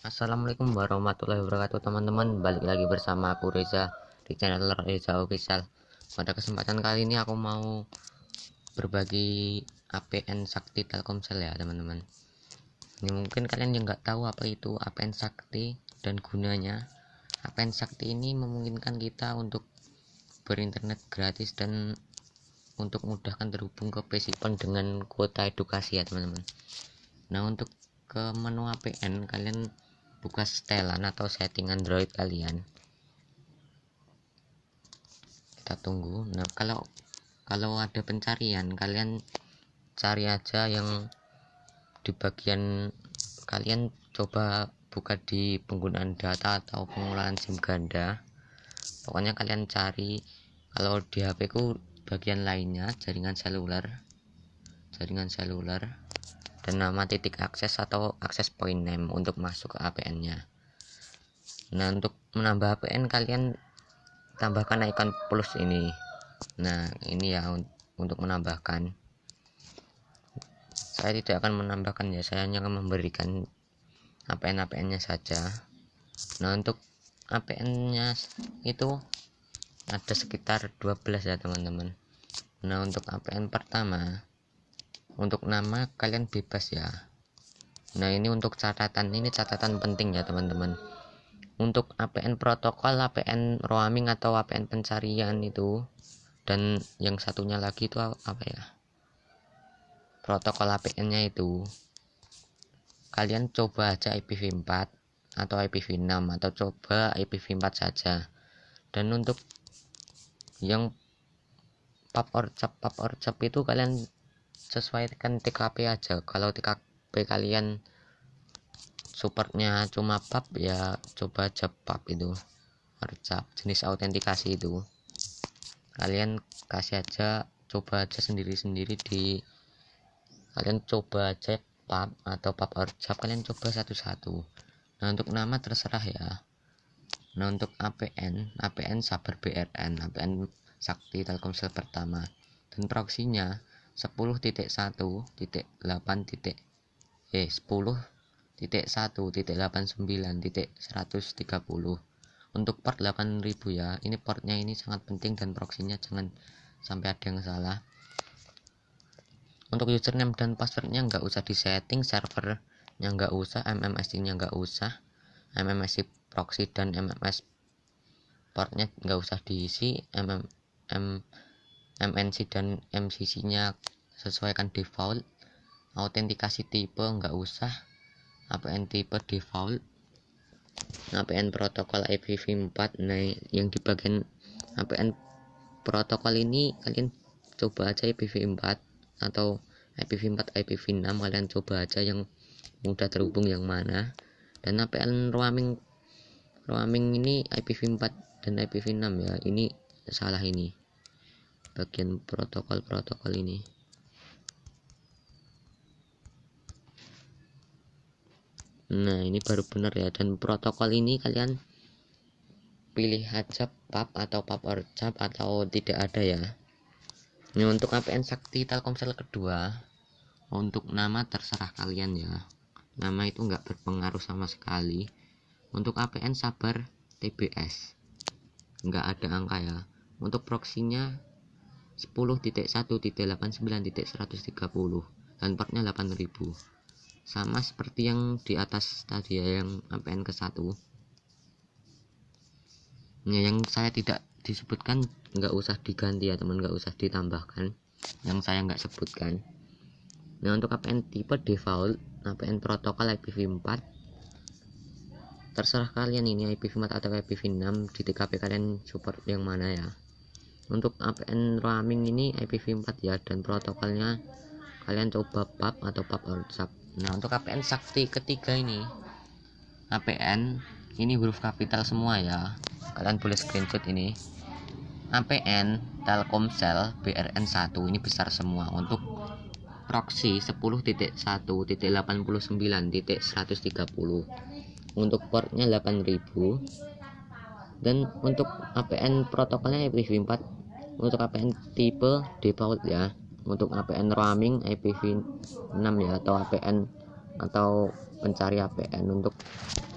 Assalamualaikum warahmatullahi wabarakatuh teman-teman, balik lagi bersama aku Reza di channel Reza Official. Pada kesempatan kali ini aku mau berbagi APN Sakti Telkomsel ya teman-teman. Ini mungkin kalian yang nggak tahu apa itu APN Sakti dan gunanya. APN Sakti ini memungkinkan kita untuk berinternet gratis dan untuk memudahkan terhubung ke PCPON dengan kuota edukasi ya teman-teman. Nah, untuk ke menu APN kalian buka setelan atau setting Android kalian, kita tunggu. Nah, kalau ada pencarian kalian cari aja yang di bagian kalian, coba buka di penggunaan data atau pengelolaan SIM ganda. Pokoknya kalian cari, kalau di HP ku bagian lainnya jaringan seluler dan nama titik akses atau akses point name untuk masuk ke APN nya. Nah, untuk menambah APN kalian tambahkan icon plus ini. Nah, ini ya untuk menambahkan. Saya tidak akan menambahkan ya, saya hanya akan memberikan APN nya saja. Nah, untuk APN nya itu ada sekitar 12 ya teman-teman. Nah, untuk APN pertama, untuk nama kalian bebas ya. Nah, ini untuk catatan penting ya teman-teman. Untuk APN protokol, APN roaming atau APN pencarian itu, dan yang satunya lagi itu apa ya, protokol APN nya itu kalian coba aja IPv4 atau IPv6 atau coba IPv4 saja. Dan untuk yang pub or cap itu kalian sesuaikan TKP aja. Kalau TKP kalian supportnya cuma pub ya, coba aja pub itu or cap jenis autentikasi itu kalian kasih aja, coba aja sendiri-sendiri kalian coba aja pub atau pub or cap, kalian coba satu-satu. Nah, untuk nama terserah ya. Nah, untuk APN Sabar BRN, APN Sakti Telkomsel pertama, dan proksinya 10.1.1.89.130. untuk port 8000 ya. Ini portnya ini sangat penting dan proksinya jangan sampai ada yang salah. Untuk username dan passwordnya nggak usah disetting, servernya nggak usah, MMSI nya nggak usah, MMSI proxy dan MMS portnya nggak usah diisi, MNC dan MCC nya sesuaikan default, autentikasi tipe nggak usah, APN tipe default, APN protokol IPv4. Nah, yang di bagian APN protokol ini kalian coba aja IPv4 atau IPv4 IPv6, kalian coba aja yang mudah terhubung yang mana. Dan APN roaming ini IPv4 dan IPv6 ya, ini salah, ini bagian protokol ini. Nah, ini baru benar ya. Dan protokol ini kalian pilih aja pub atau pub or cap atau tidak ada ya. Ini untuk APN Sakti Telkomsel kedua, untuk nama terserah kalian ya, nama itu nggak berpengaruh sama sekali. Untuk APN Sabar TBS nggak ada angka ya. Untuk proksinya 10.1.89.130 dan portnya 8000, sama seperti yang di atas tadi ya, yang APN ke 1. Nah, yang saya tidak disebutkan nggak usah diganti ya teman, nggak usah ditambahkan yang saya nggak sebutkan. Nah, untuk APN tipe default, APN protokol IPv4 terserah kalian, ini IPv4 atau IPv6, di TKP kalian support yang mana ya. Untuk APN roaming ini IPv4 ya, dan protokolnya kalian coba pub atau pub or sub. Nah, untuk APN Sakti ketiga ini, APN ini huruf kapital semua ya, kalian boleh screenshot ini. APN Telkomsel BRN1 ini besar semua. Untuk proxy 10.1.89.130, untuk portnya 8000, dan untuk APN protokolnya IPv4. Untuk APN tipe default ya. Untuk APN roaming IPv6 ya, atau APN atau pencari VPN. Untuk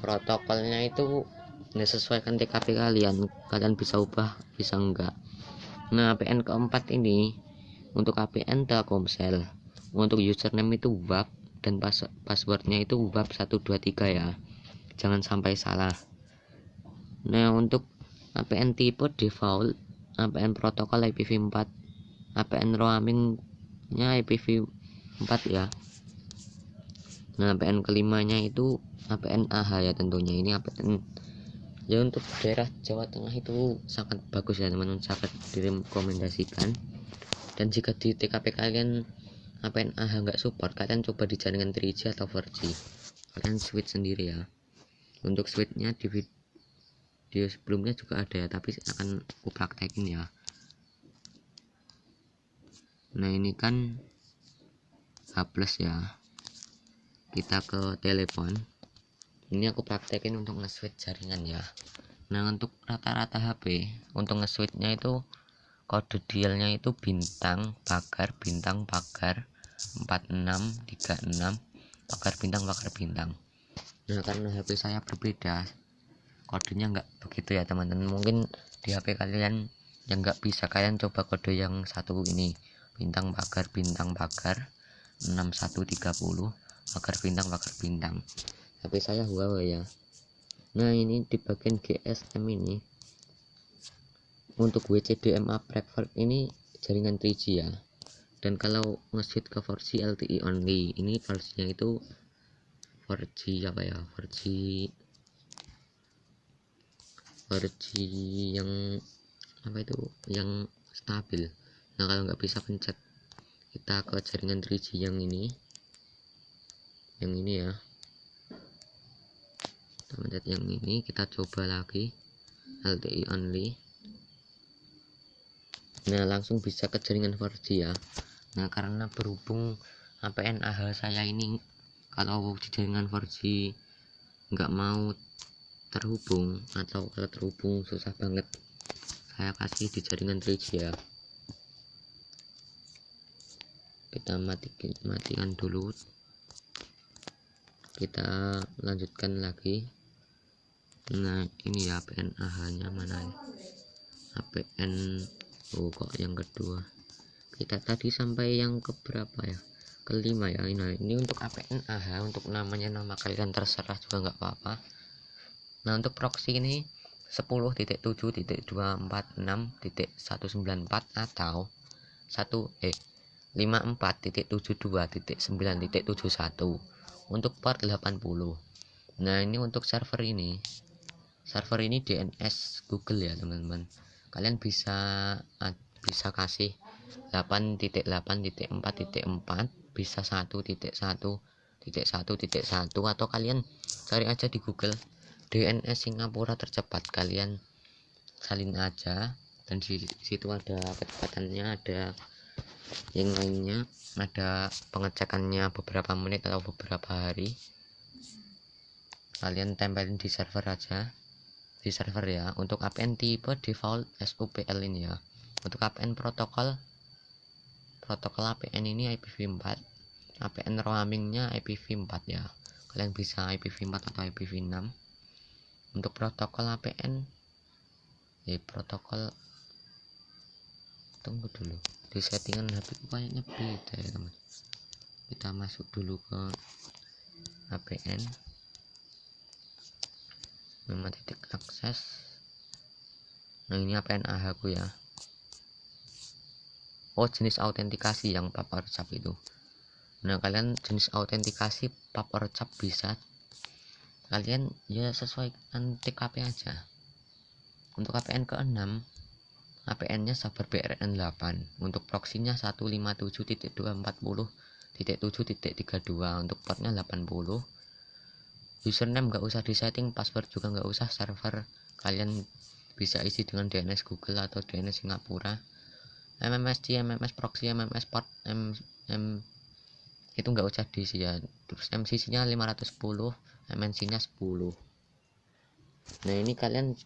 protokolnya itu disesuaikan TKP kalian bisa ubah bisa enggak. Nah VPN keempat ini untuk VPN Telkomsel, untuk username itu WAP dan passwordnya itu WAP 123 ya, jangan sampai salah. Nah untuk VPN tipe default, VPN protokol IPv4, VPN roamingnya IPv4 ya. Nah VPN kelimanya itu VPN AH ya, tentunya ini VPN ya untuk daerah Jawa Tengah itu sangat bagus ya teman-teman, sangat direkomendasikan. Dan jika di TKP kalian VPN AH nggak support, kalian coba di jaringan 3G atau 4G, kalian switch sendiri ya. Untuk switchnya di video sebelumnya juga ada ya, tapi akan aku praktekin ya. Nah ini kan H+ ya, kita ke telepon. Ini aku praktekin untuk nge-switch jaringan ya. Nah untuk rata-rata HP untuk nge-switchnya itu kode dialnya itu bintang pagar 4636 pagar bintang. Nah karena HP saya berbeda, kodenya nggak begitu ya teman-teman. Mungkin di HP kalian yang nggak bisa, kalian coba kode yang satu ini, bintang pagar 6130 pagar bintang. HP saya Huawei ya. Nah ini di bagian GSM ini untuk WCDMA preferred ini jaringan 3G ya. Dan kalau nge-switch ke 4G LTE only, ini versinya itu 4G apa ya, 4G yang apa itu, yang stabil. Nah kalau nggak bisa pencet kita ke jaringan 3G yang ini ya, kita pencet yang ini, kita coba lagi LTE only. Nah langsung bisa ke jaringan 4G ya. Nah karena berhubung VPN AH saya ini kalau di jaringan 4G nggak mau terhubung, atau kalau terhubung susah banget, saya kasih di jaringan 3G ya. Kita matikan dulu, kita lanjutkan lagi. Nah ini ya VPN AH nya mana ya, VPN kok yang kedua, kita tadi sampai yang keberapa ya, kelima ya. Ini untuk VPN AH, untuk nama kalian terserah juga nggak apa-apa. Nah untuk proxy ini 10.7.246.194 atau 54.72.9.71 untuk port 80. Nah ini untuk server ini DNS Google ya teman-teman. Kalian bisa kasih 8.8.4.4, bisa 1.1.1.1, atau kalian cari aja di Google DNS Singapura tercepat, kalian salin aja, dan di situ ada kecepatannya, ada yang lainnya, ada pengecekannya beberapa menit atau beberapa hari. Kalian tempelin di server aja, di server ya. Untuk VPN tipe default SUPL ini ya. Untuk VPN protokol VPN ini IPv4, VPN roamingnya IPv4 ya. Kalian bisa IPv4 atau IPv6. Untuk protokol VPN protokol, tunggu dulu, di settingan HP kayaknya beda ya teman. Kita masuk dulu ke VPN, nama titik akses. Nah ini VPN AH ku ya. Oh jenis autentikasi yang pap orcap itu. Nah kalian jenis autentikasi pap orcap bisa kalian ya sesuaikan TKP aja. Untuk VPN ke-6, VPN nya Sabar BRN 8, untuk proxinya 157.240.7.32, untuk portnya 80. Username nggak usah disetting, password juga nggak usah, server kalian bisa isi dengan DNS Google atau DNS Singapura. MMSC, MMS proxy, MMS port, itu nggak usah diisi ya. Terus MCC nya 510, MNC nya 10. Nah ini kalian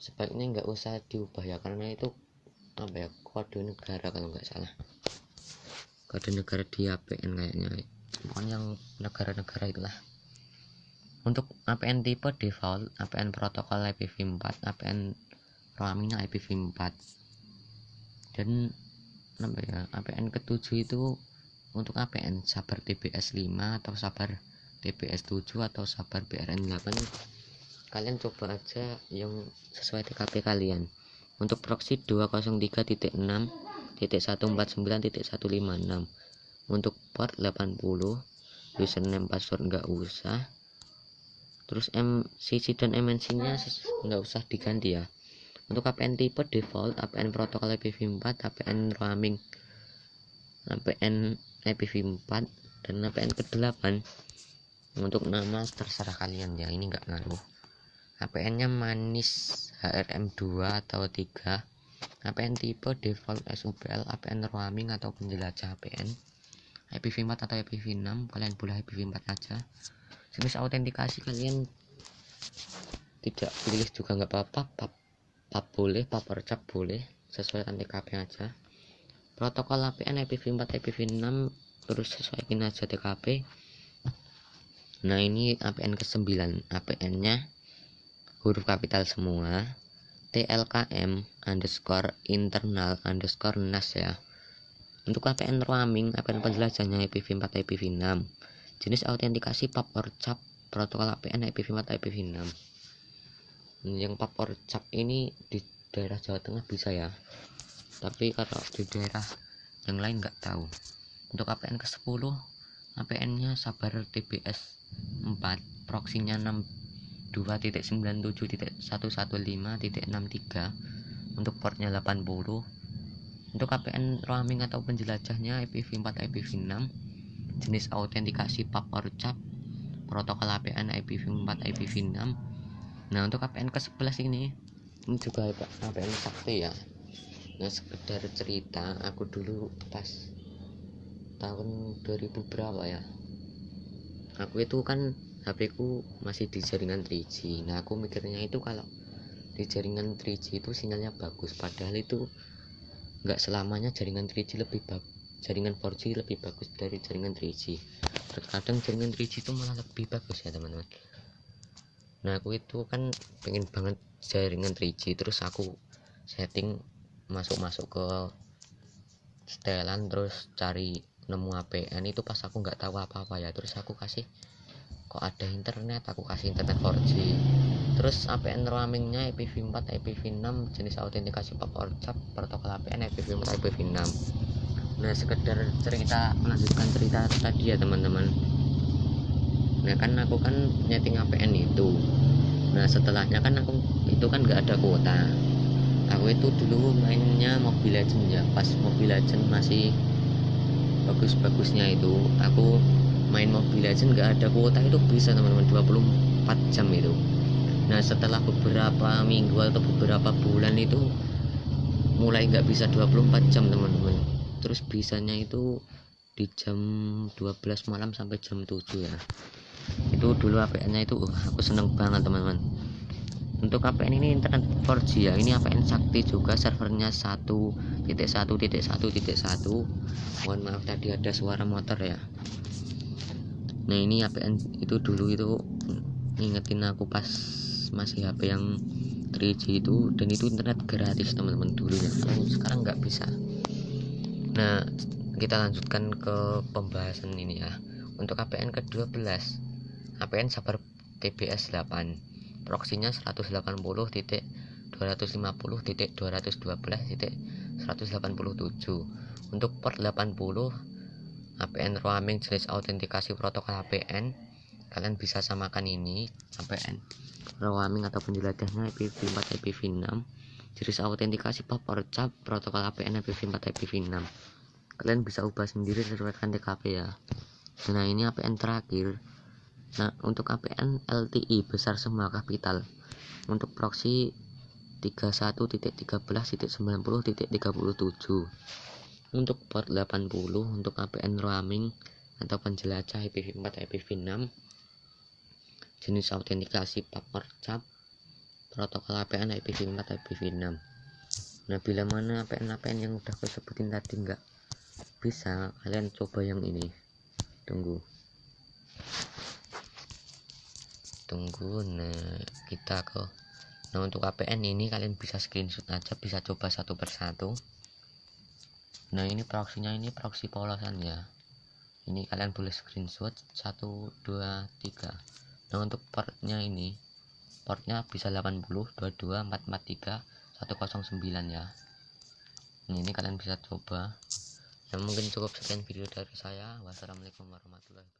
sebaiknya nggak usah diubah ya, karena itu apa ya, kode negara kalau nggak salah, kode negara di VPN kayaknya. pokoknya yang negara-negara itulah. Untuk APN tipe default, APN protokol IPv4, APN roamingnya IPv4, dan APN ketujuh itu untuk APN sabar TBS 5 atau sabar TBS 7 atau sabar BRN 8. Kalian coba aja yang sesuai TKP kalian. Untuk proxy 203.6.149.156. Untuk port 80, username password nggak usah, terus MCC dan MNC nya nggak usah diganti ya. Untuk APN tipe default, APN protokol IPv4, APN roaming, APN IPv4, dan APN ke-8. Untuk nama terserah kalian ya, ini nggak ngaruh. APN nya manis HRM2 atau 3, APN tipe default SUBL, APN roaming atau penjelajah APN IPv4 atau IPv6, kalian boleh IPv4 aja. Jenis autentikasi kalian tidak pilih juga nggak apa-apa, pap boleh, papercap boleh, sesuaikan TKP aja. Protokol APN IPv4 IPv6 terus sesuaikan aja TKP. Nah ini APN ke-9, APN nya huruf kapital semua, TLKM underscore internal underscore NAS ya. Untuk APN roaming, APN penjelajahnya IPv4 IPv6, jenis autentikasi pap or cap, protokol APN IPv4 IPv6. Yang pap or cap ini di daerah Jawa Tengah bisa ya, tapi kalau di daerah yang lain nggak tahu. Untuk APN ke-10, APN nya sabar TBS 4, proxinya 62.97.115.63, untuk portnya 80. Untuk APN roaming atau penjelajahnya IPv4 IPv6, jenis autentikasi pap or cap, protokol APN IPv4 IPv6. Nah untuk APN ke-11 ini juga APN sakti ya. Nah sekedar cerita, aku dulu pas tahun 2000 berapa ya, aku itu kan HP ku masih di jaringan 3G. Nah aku mikirnya itu kalau di jaringan 3G itu sinyalnya bagus, padahal itu nggak selamanya jaringan 3G lebih bagus, jaringan 4G lebih bagus dari jaringan 3G. Terkadang jaringan 3G itu malah lebih bagus ya teman-teman. Nah aku itu kan pengen banget jaringan 3G, terus aku setting masuk ke setelan, terus cari nemu APN itu pas aku nggak tahu apa-apa ya, terus aku kasih kok ada internet, aku kasih internet 4G. Terus APN roamingnya IPv4 IPv6, jenis autentikasi pap or cap, protokol APN IPv4 IPv6. Nah sekedar cerita, melanjutkan cerita tadi ya teman-teman. Nah kan aku kan nyeting APN itu, nah setelahnya kan aku itu kan nggak ada kuota. Aku itu dulu mainnya Mobile Legends ya, pas Mobile Legends masih bagus-bagusnya itu aku main Mobile Legends nggak ada kuota itu bisa teman-teman 24 jam itu. Nah setelah beberapa minggu atau beberapa bulan itu mulai nggak bisa 24 jam teman-teman, terus bisanya itu di jam 12 malam sampai jam 7 ya. Itu dulu APN nya itu aku seneng banget teman-teman. Untuk APN ini internet 4G ya, ini APN sakti juga, servernya 1.1.1.1. Mohon maaf tadi ada suara motor ya. Nah ini APN itu dulu itu ngingetin aku pas masih HP yang 3G itu, dan itu internet gratis teman-teman dulunya, sekarang nggak bisa. Nah kita lanjutkan ke pembahasan ini ya. Untuk APN ke-12, APN sabar TBS 8, proxinya 180.250.212.187. Untuk port 80, APN roaming jenis autentikasi protokol APN, kalian bisa samakan ini APN roaming atau penjelajahnya IPv4 IPv6, jenis autentikasi pap or cap, protokol APN IPv4 IPv6. Kalian bisa ubah sendiri sesuaikan TKP ya. Nah ini APN terakhir. Nah untuk APN LTI besar semua kapital. Untuk proxy 31.13.90.37. Untuk port 80. Untuk APN roaming atau penjelajah IPv4 IPv6, jenis autentikasi pap or cap, protokol APN IPv4 IPv6. Nah bila mana APN yang udah aku sebutin tadi nggak bisa, kalian coba yang ini tunggu. Nah kita ke untuk APN ini kalian bisa screenshot aja, bisa coba satu persatu. Nah ini proxinya, ini proxy polosan ya, ini kalian boleh screenshot 1 2 3. Nah untuk portnya ini, portnya bisa 80 22 443 109 ya. Nah, ini kalian bisa coba. Ya mungkin cukup sekian video dari saya. Wassalamualaikum warahmatullahi wabarakatuh.